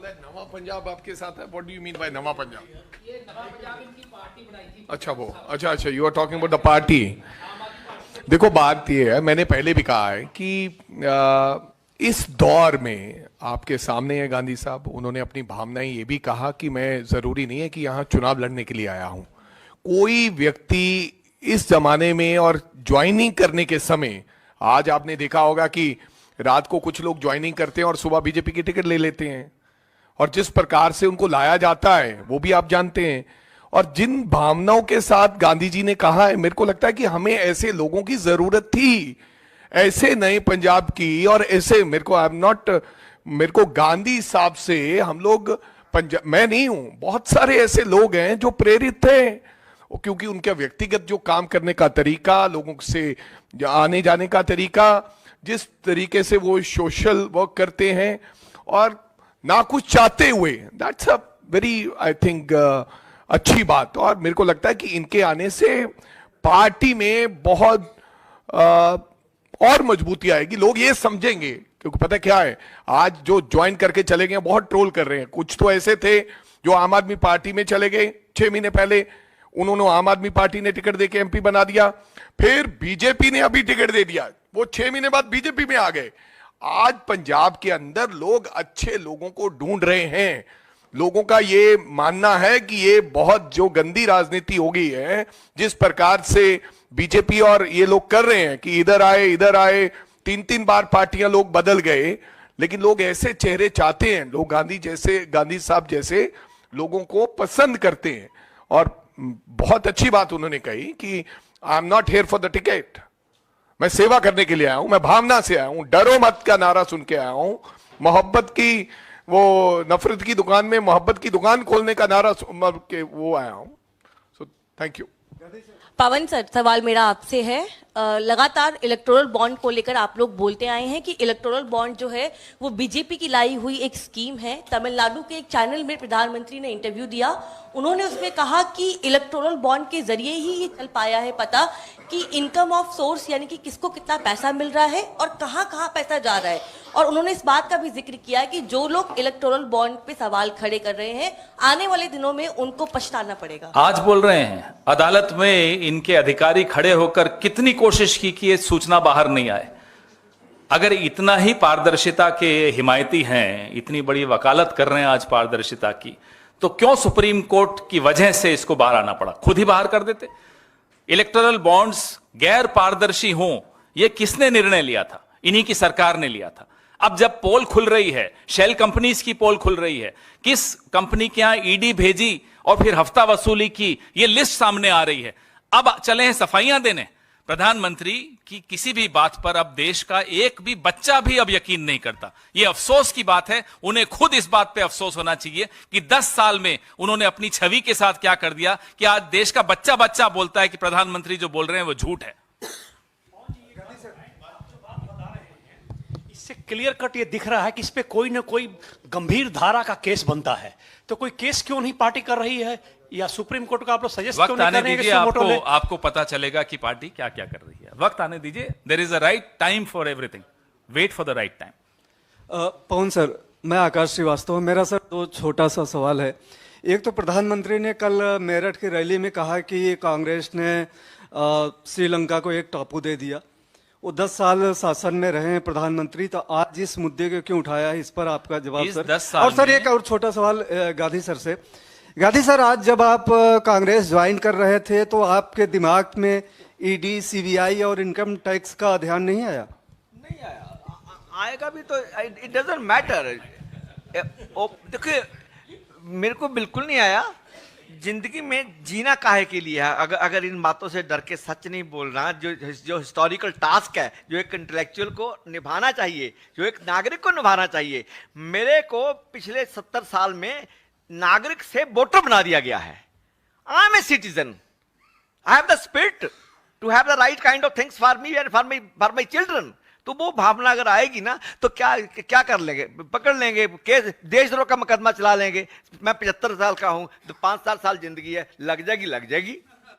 बोला नवा पंजाब आपके साथ है, what do you mean by नवा पंजाब? ये नवा पंजाब इनकी पार्टी बनाई थी। अच्छा वो, अच्छा you are talking about the party. देखो बात ये है, मैंने पहले भी कहा है कि इस दौर में आपके सामने है गांधी साहब, उन्होंने अपनी भावनाएं ये भी कहा कि मैं जरूरी नहीं है कि यहाँ चुनाव लड़ने के लिए आया हूं। कोई व्यक्ति इस जमाने में और ज्वाइनिंग करने के समय, आज आपने देखा होगा कि रात को कुछ लोग ज्वाइनिंग करते हैं और सुबह बीजेपी की टिकट ले लेते हैं, और जिस प्रकार से उनको लाया जाता है वो भी आप जानते हैं। और जिन भावनाओं के साथ गांधी जी ने कहा है, मेरे को लगता है कि हमें ऐसे लोगों की जरूरत थी, ऐसे नए पंजाब की। और ऐसे मेरे को गांधी साहब से हम लोग पंजाब, मैं नहीं हूं, बहुत सारे ऐसे लोग हैं जो प्रेरित थे, क्योंकि उनका व्यक्तिगत जो काम करने का तरीका, लोगों से आने जाने का तरीका, जिस तरीके से वो सोशल वर्क करते हैं और ना कुछ चाहते हुए, that's a very I think अच्छी बात। और मेरे को लगता है कि इनके आने से पार्टी में बहुत और मजबूती आएगी। लोग ये समझेंगे, क्योंकि पता क्या है, आज जो ज्वाइन करके चले गए बहुत ट्रोल कर रहे हैं। कुछ तो ऐसे थे जो आम आदमी पार्टी में चले गए 6 महीने पहले, उन्होंने आम आदमी पार्टी ने टिकट देके एमपी बना दिया, फिर बीजेपी ने अभी टिकट दे दिया, वो 6 महीने बाद बीजेपी में आ गए। आज पंजाब के अंदर लोग अच्छे लोगों को ढूंढ रहे हैं। लोगों का ये मानना है कि ये बहुत जो गंदी राजनीति हो गई है, जिस प्रकार से बीजेपी और ये लोग कर रहे हैं कि इधर आए 3-3 बार पार्टियां लोग बदल गए, लेकिन लोग ऐसे चेहरे चाहते हैं। लोग गांधी साहब जैसे लोगों को पसंद करते हैं। और बहुत अच्छी बात उन्होंने कही कि I am not here for the ticket, मैं सेवा करने के लिए आया हूं, मैं भावना से आया हूं, डरो मत का नारा सुन के आया हूं, मोहब्बत की वो नफरत की दुकान में मोहब्बत की दुकान खोलने का नारा के वो आया हूं। So thank you. Pawan sir, सवाल मेरा आपसे है। लगातार इलेक्टोरल बॉन्ड को लेकर आप लोग बोलते आए हैं कि इलेक्टोरल बॉन्ड जो है वो बीजेपी की लाई हुई एक स्कीम है। तमिलनाडु के एक चैनल में प्रधानमंत्री ने इंटरव्यू दिया, उन्होंने उसमें कहा कि इलेक्टोरल बॉन्ड के जरिए ही ये चल पाया है पता कि इनकम ऑफ सोर्स, यानी कि किसको कितना पैसा मिल रहा है और कहां कहां पैसा जा रहा है। और उन्होंने इस बात का भी जिक्र किया कि जो लोग इलेक्टोरल बॉन्ड पे सवाल खड़े कर रहे हैं, आने वाले दिनों में उनको पछताना पड़ेगा। आज बोल रहे हैं, अदालत में इनके अधिकारी खड़े होकर कितनी कोशिश की कि ये सूचना बाहर नहीं आए। अगर इतना ही पारदर्शिता के हिमायती हैं, इतनी बड़ी वकालत कर रहे हैं आज पारदर्शिता की, तो क्यों सुप्रीम कोर्ट की वजह से इसको बाहर आना पड़ा? खुद ही बाहर कर देते। इलेक्टोरल बॉन्ड्स गैर पारदर्शी हों, यह किसने निर्णय लिया था? इन्हीं की सरकार ने लिया था। अब जब पोल खुल रही है, शेल कंपनीज की पोल खुल रही है, किस कंपनी के यहां ईडी भेजी और फिर हफ्ता वसूली की, यह लिस्ट सामने आ रही है। अब चले हैं सफाइयां देने। प्रधानमंत्री की किसी भी बात पर अब देश का एक भी बच्चा भी अब यकीन नहीं करता। यह अफसोस की बात है, उन्हें खुद इस बात पे अफसोस होना चाहिए कि 10 साल में उन्होंने अपनी छवि के साथ क्या कर दिया कि आज देश का बच्चा बच्चा बोलता है कि प्रधानमंत्री जो बोल रहे हैं वो झूठ है। इससे क्लियर कट ये दिख रहा है कि इस पे कोई ना कोई गंभीर धारा का केस बनता है। तो कोई केस क्यों नहीं पार्टी कर रही है, या सुप्रीम कोर्ट को आप लोग सजेस्ट क्यों नहीं कर रहे हैं कि आपको पता चलेगा कि पार्टी क्या क्या कर रही है। वक्त आने दीजिए। There is a right time for everything, wait for the right time. Pavan sir, मैं आकाश श्रीवास्तव। मेरा सर 2 छोटा सा सवाल है। एक तो प्रधानमंत्री ने कल मेरठ की रैली में कहा कि कांग्रेस ने श्रीलंका को एक टापू दे दिया। वो 10 साल शासन में रहे हैं प्रधानमंत्री, तो आज इस मुद्दे को क्यों उठाया है, इस पर आपका जवाब सर। और सर एक और छोटा सवाल गांधी सर से। गांधी सर, आज जब आप कांग्रेस ज्वाइन कर रहे थे तो आपके दिमाग में ईडी, सीबीआई और इनकम टैक्स का ध्यान नहीं आया? नहीं आया, आएगा भी तो इट डजंट मैटर। देखिए, मेरे को बिल्कुल नहीं आया। जिंदगी में जीना काहे के लिए है? अगर इन बातों से डर के सच नहीं बोलना, जो हिस्टोरिकल टास्क है, जो एक इंटेलेक्चुअल को निभाना चाहिए, जो एक नागरिक को निभाना चाहिए। मेरे को पिछले 70 साल में नागरिक से वोटर बना दिया गया है। I am a citizen, I have the spirit to have the right kind of things for me and for my children. तो वो भावना अगर आएगी ना, तो क्या कर लेंगे? पकड़ लेंगे, केस देशद्रोह का मुकदमा चला लेंगे। मैं 75 साल का हूं, तो 5-7 साल जिंदगी है, लग जाएगी।